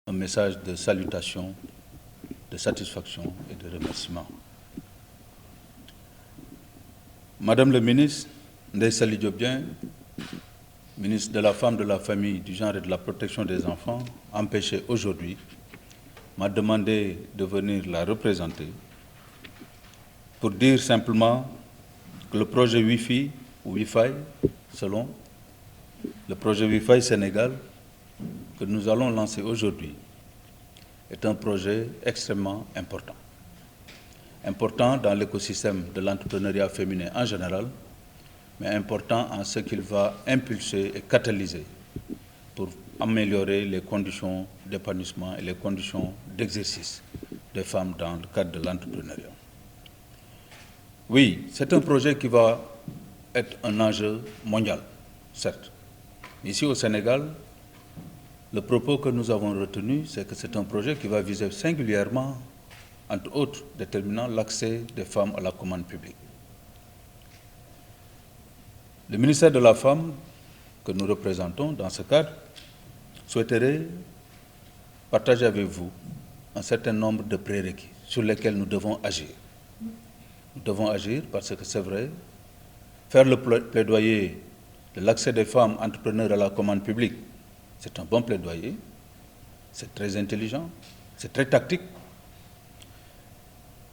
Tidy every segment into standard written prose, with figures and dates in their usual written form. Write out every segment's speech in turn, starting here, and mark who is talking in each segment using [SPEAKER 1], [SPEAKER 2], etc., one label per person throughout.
[SPEAKER 1] un message de salutation, de satisfaction et de remerciement. Madame le ministre, Ndeye Saly Diop Dieng, ministre de la Femme, de la Famille, du Genre et de la Protection des Enfants, empêchée aujourd'hui, m'a demandé de venir la représenter pour dire simplement que le projet Wi-Fi, ou Wi-Fi, selon le projet Wi-Fi Sénégal, que nous allons lancer aujourd'hui, est un projet extrêmement important. Important dans l'écosystème de l'entrepreneuriat féminin en général, mais important en ce qu'il va impulser et catalyser pour améliorer les conditions d'épanouissement et les conditions d'exercice des femmes dans le cadre de l'entrepreneuriat. Oui, c'est un projet qui va être un enjeu mondial, certes. Ici au Sénégal, le propos que nous avons retenu, c'est que c'est un projet qui va viser singulièrement, entre autres déterminants, l'accès des femmes à la commande publique. Le ministère de la Femme, que nous représentons dans ce cadre, souhaiterait partager avec vous un certain nombre de prérequis sur lesquels nous devons agir. Nous devons agir parce que c'est vrai, faire le plaidoyer de l'accès des femmes entrepreneurs à la commande publique, c'est un bon plaidoyer, c'est très intelligent, c'est très tactique,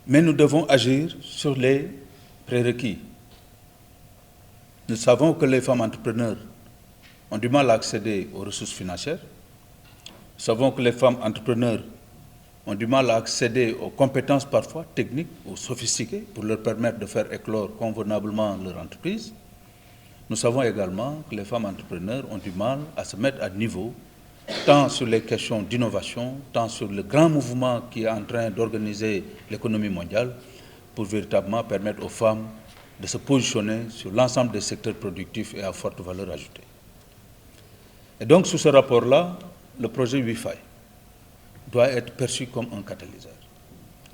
[SPEAKER 1] mais nous devons agir sur les prérequis. Nous savons que les femmes entrepreneurs ont du mal à accéder aux ressources financières. Nous savons que les femmes entrepreneurs ont du mal à accéder aux compétences parfois techniques ou sophistiquées pour leur permettre de faire éclore convenablement leur entreprise. Nous savons également que les femmes entrepreneurs ont du mal à se mettre à niveau, tant sur les questions d'innovation, tant sur le grand mouvement qui est en train d'organiser l'économie mondiale, pour véritablement permettre aux femmes de se positionner sur l'ensemble des secteurs productifs et à forte valeur ajoutée. Et donc, sous ce rapport-là, le projet Wi-Fi doit être perçu comme un catalyseur,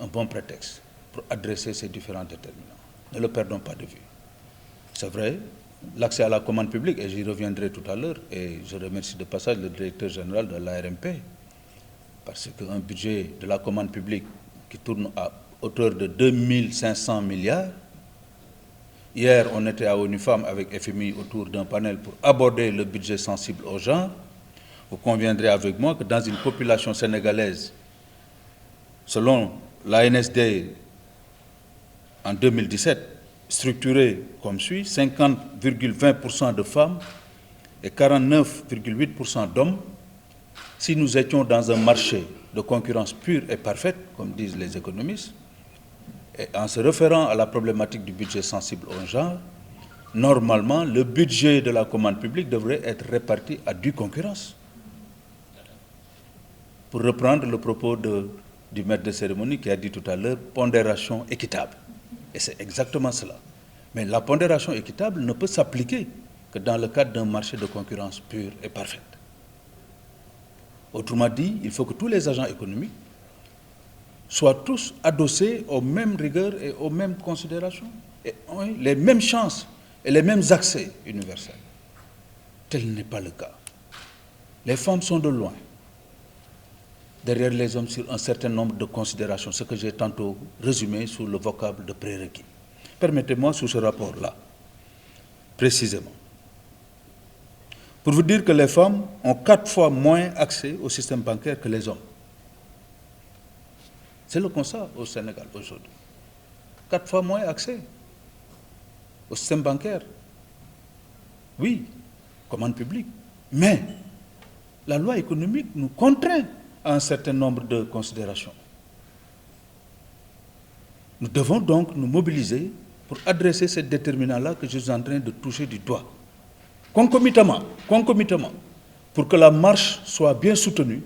[SPEAKER 1] un bon prétexte pour adresser ces différents déterminants. Ne le perdons pas de vue. C'est vrai, l'accès à la commande publique, et j'y reviendrai tout à l'heure, et je remercie de passage le directeur général de l'ARMP, parce qu'un budget de la commande publique qui tourne à hauteur de 2500 milliards, hier on était à ONU Femmes avec FMI autour d'un panel pour aborder le budget sensible au genre. Vous conviendrez avec moi que dans une population sénégalaise, selon l'ANSD en 2017, structurée comme suit, 50,20% de femmes et 49,8% d'hommes. Si nous étions dans un marché de concurrence pure et parfaite, comme disent les économistes, et en se référant à la problématique du budget sensible au genre, normalement, le budget de la commande publique devrait être réparti à due concurrence. Pour reprendre le propos du maître de cérémonie qui a dit tout à l'heure, pondération équitable. Et c'est exactement cela. Mais la pondération équitable ne peut s'appliquer que dans le cadre d'un marché de concurrence pure et parfaite. Autrement dit, il faut que tous les agents économiques soient tous adossés aux mêmes rigueurs et aux mêmes considérations, et ont les mêmes chances et les mêmes accès universels. Tel n'est pas le cas. Les femmes sont de loin derrière les hommes sur un certain nombre de considérations, ce que j'ai tantôt résumé sous le vocable de prérequis. Permettez-moi, sous ce rapport-là, précisément, pour vous dire que les femmes ont 4 fois moins accès au système bancaire que les hommes. C'est le constat au Sénégal aujourd'hui. 4 fois moins accès au système bancaire. Oui, commande publique, mais la loi économique nous contraint à un certain nombre de considérations. Nous devons donc nous mobiliser pour adresser ces déterminants-là que je suis en train de toucher du doigt. Concomitamment, pour que la marche soit bien soutenue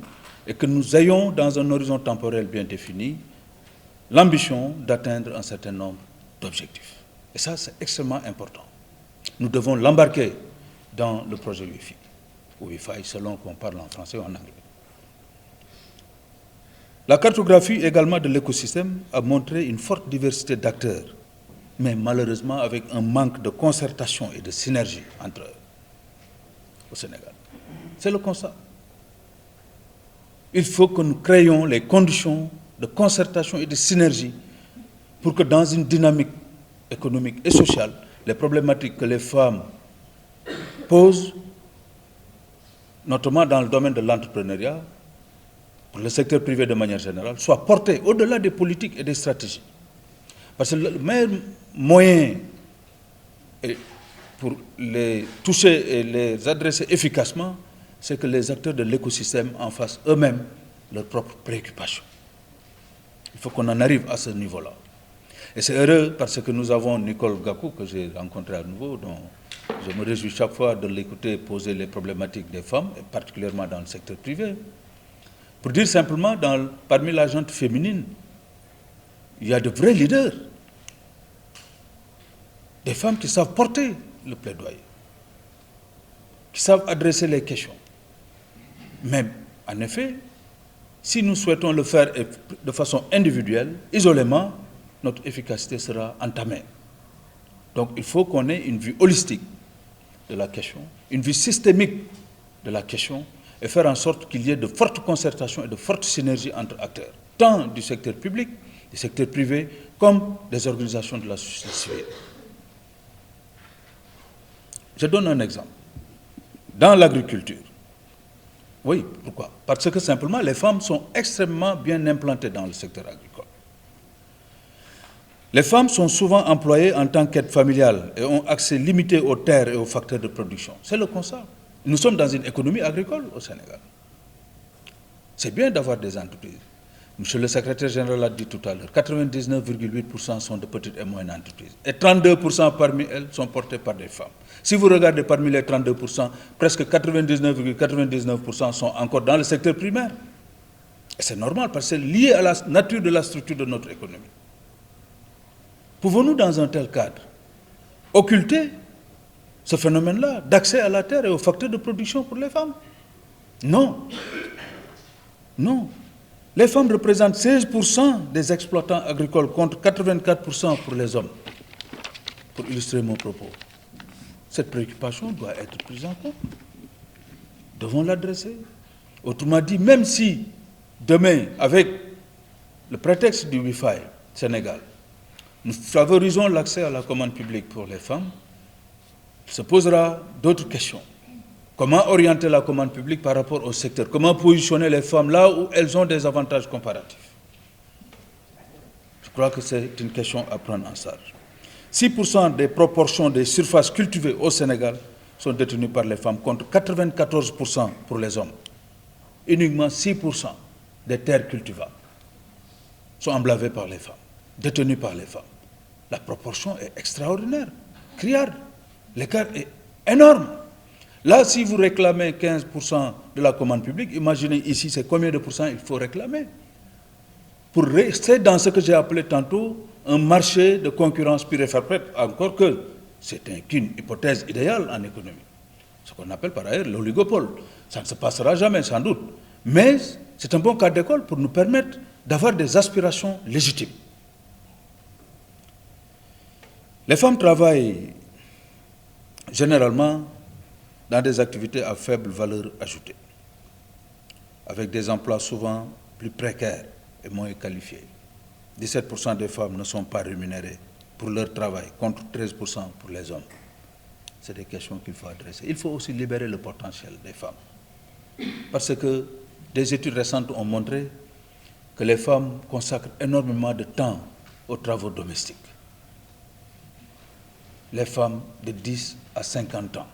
[SPEAKER 1] et que nous ayons, dans un horizon temporel bien défini, l'ambition d'atteindre un certain nombre d'objectifs. Et ça, c'est extrêmement important. Nous devons l'embarquer dans le projet Wi-Fi, ou Wi-Fi selon qu'on parle en français ou en anglais. La cartographie également de l'écosystème a montré une forte diversité d'acteurs, mais malheureusement avec un manque de concertation et de synergie entre eux au Sénégal. C'est le constat. il faut que nous créions les conditions de concertation et de synergie pour que dans une dynamique économique et sociale, les problématiques que les femmes posent, notamment dans le domaine de l'entrepreneuriat, pour le secteur privé de manière générale, soient portées au-delà des politiques et des stratégies. Parce que le meilleur moyen pour les toucher et les adresser efficacement, c'est que les acteurs de l'écosystème en fassent eux-mêmes leurs propres préoccupations. Il faut qu'on en arrive à ce niveau-là. Et c'est heureux parce que nous avons Nicole Gakou, que j'ai rencontré à nouveau, dont je me réjouis chaque fois de l'écouter poser les problématiques des femmes, et particulièrement dans le secteur privé. Pour dire simplement, parmi la gente féminine, il y a de vrais leaders, des femmes qui savent porter le plaidoyer, qui savent adresser les questions. Mais, en effet, si nous souhaitons le faire de façon individuelle, isolément, notre efficacité sera entamée. Donc, il faut qu'on ait une vue holistique de la question, une vue systémique de la question, et faire en sorte qu'il y ait de fortes concertations et de fortes synergies entre acteurs, tant du secteur public, du secteur privé, comme des organisations de la société civile. Je donne un exemple. Dans l'agriculture, oui, pourquoi? Parce que simplement, les femmes sont extrêmement bien implantées dans le secteur agricole. Les femmes sont souvent employées en tant qu'aides familiales et ont accès limité aux terres et aux facteurs de production. C'est le constat. Nous sommes dans une économie agricole au Sénégal. C'est bien d'avoir des entreprises. Monsieur le secrétaire général l'a dit tout à l'heure, 99,8% sont de petites et moyennes entreprises. Et 32% parmi elles sont portées par des femmes. Si vous regardez parmi les 32%, presque 99,99% sont encore dans le secteur primaire. Et c'est normal parce que c'est lié à la nature de la structure de notre économie. Pouvons-nous, dans un tel cadre, occulter ce phénomène-là d'accès à la terre et aux facteurs de production pour les femmes? Non. Non. Les femmes représentent 16% des exploitants agricoles contre 84% pour les hommes. Pour illustrer mon propos, cette préoccupation doit être prise en compte. Nous devons l'adresser. Autrement dit, même si demain, avec le prétexte du Wi-Fi Sénégal, nous favorisons l'accès à la commande publique pour les femmes, il se posera d'autres questions. Comment orienter la commande publique par rapport au secteur? Comment positionner les femmes là où elles ont des avantages comparatifs? Je crois que c'est une question à prendre en charge. 6% des proportions des surfaces cultivées au Sénégal sont détenues par les femmes, contre 94% pour les hommes. Uniquement 6% des terres cultivables sont emblavées par les femmes, détenues par les femmes. La proportion est extraordinaire, criarde. L'écart est énorme. Là, si vous réclamez 15% de la commande publique, imaginez ici, c'est combien de pourcents il faut réclamer pour rester dans ce que j'ai appelé tantôt un marché de concurrence pure et parfaite, encore que c'est qu'une hypothèse idéale en économie. Ce qu'on appelle par ailleurs l'oligopole. Ça ne se passera jamais, sans doute. Mais c'est un bon cas d'école pour nous permettre d'avoir des aspirations légitimes. Les femmes travaillent généralement dans des activités à faible valeur ajoutée, avec des emplois souvent plus précaires et moins qualifiés. 17% des femmes ne sont pas rémunérées pour leur travail, contre 13% pour les hommes. C'est des questions qu'il faut adresser. Il faut aussi libérer le potentiel des femmes. Parce que des études récentes ont montré que les femmes consacrent énormément de temps aux travaux domestiques. Les femmes de 10 à 50 ans.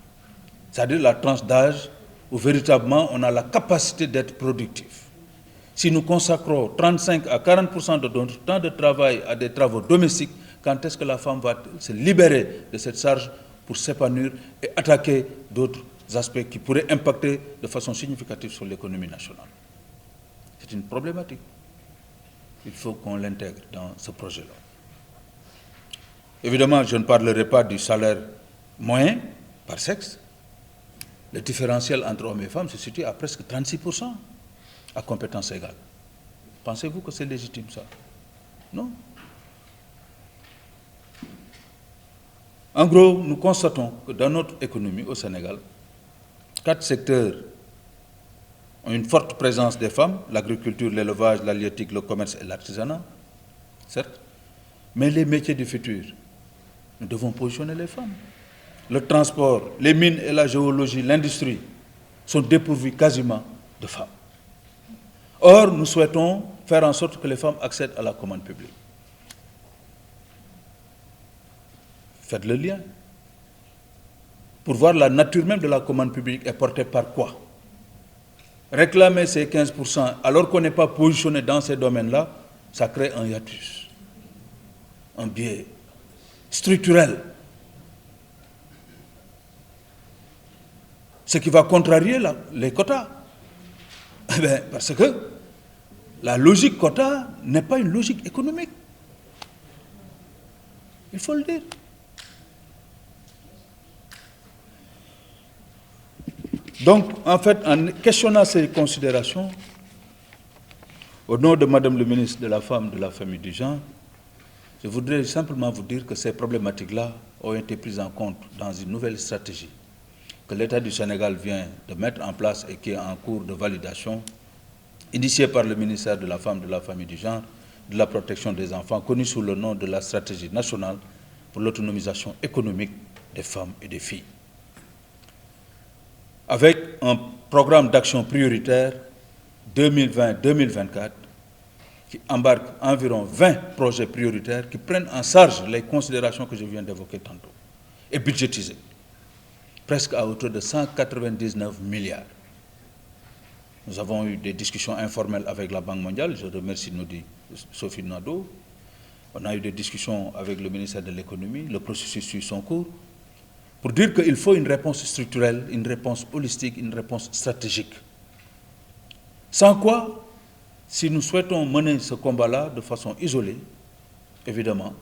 [SPEAKER 1] C'est-à-dire la tranche d'âge où véritablement on a la capacité d'être productif. Si nous consacrons 35 à 40% de notre temps de travail à des travaux domestiques, quand est-ce que la femme va se libérer de cette charge pour s'épanouir et attaquer d'autres aspects qui pourraient impacter de façon significative sur l'économie nationale? C'est une problématique. Il faut qu'on l'intègre dans ce projet-là. Évidemment, je ne parlerai pas du salaire moyen par sexe. Le différentiel entre hommes et femmes se situe à presque 36% à compétences égales. Pensez-vous que c'est légitime, ça? Non. En gros, nous constatons que dans notre économie au Sénégal, 4 secteurs ont une forte présence des femmes, l'agriculture, l'élevage, l'halieutique, le commerce et l'artisanat, certes, mais les métiers du futur, nous devons positionner les femmes. Le transport, les mines et la géologie, l'industrie sont dépourvus quasiment de femmes. Or, nous souhaitons faire en sorte que les femmes accèdent à la commande publique. Faites le lien. Pour voir la nature même de la commande publique est portée par quoi? Réclamer ces 15% alors qu'on n'est pas positionné dans ces domaines-là, ça crée un hiatus, un biais structurel. Ce qui va contrarier les quotas. Eh bien, parce que la logique quota n'est pas une logique économique. Il faut le dire. Donc, en fait, en questionnant ces considérations, au nom de Madame le ministre de la Femme, de la Famille, du Genre, je voudrais simplement vous dire que ces problématiques-là ont été prises en compte dans une nouvelle stratégie que l'État du Sénégal vient de mettre en place et qui est en cours de validation, initiée par le ministère de la Femme, de la Famille, du Genre, de la protection des enfants, connue sous le nom de la stratégie nationale pour l'autonomisation économique des femmes et des filles. Avec un programme d'action prioritaire 2020-2024 qui embarque environ 20 projets prioritaires qui prennent en charge les considérations que je viens d'évoquer tantôt et budgétisés, presque à hauteur de 199 milliards. Nous avons eu des discussions informelles avec la Banque mondiale, je remercie Sophie Nadeau. On a eu des discussions avec le ministère de l'économie, le processus suit son cours, pour dire qu'il faut une réponse structurelle, une réponse holistique, une réponse stratégique. Sans quoi, si nous souhaitons mener ce combat-là de façon isolée, évidemment,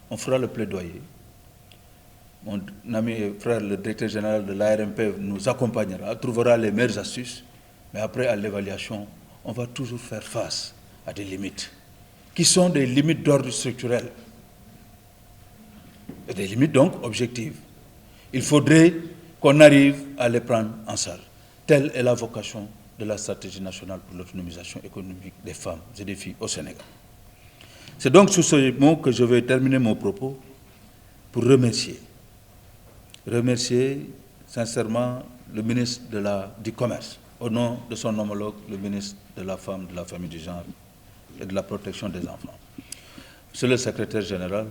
[SPEAKER 1] on fera le plaidoyer. Mon ami et frère, le directeur général de l'ARMP, nous accompagnera, trouvera les meilleures astuces, mais après, à l'évaluation, on va toujours faire face à des limites, qui sont des limites d'ordre structurel, et des limites donc objectives. Il faudrait qu'on arrive à les prendre en charge. Telle est la vocation de la stratégie nationale pour l'autonomisation économique des femmes et des filles au Sénégal. C'est donc sur ce mot que je vais terminer mon propos pour remercier sincèrement le ministre du Commerce, au nom de son homologue, le ministre de la Femme, de la Famille, du Genre et de la Protection des enfants. Monsieur le secrétaire général,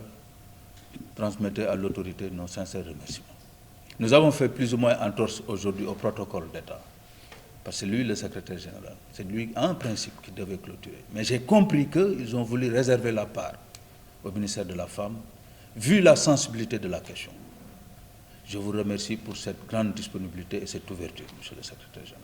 [SPEAKER 1] transmettez à l'autorité nos sincères remerciements. Nous avons fait plus ou moins entorse aujourd'hui au protocole d'État, parce que lui, le secrétaire général, c'est lui, en principe, qui devait clôturer. Mais j'ai compris qu'ils ont voulu réserver la part au ministère de la Femme, vu la sensibilité de la question. Je vous remercie pour cette grande disponibilité et cette ouverture, monsieur le secrétaire général.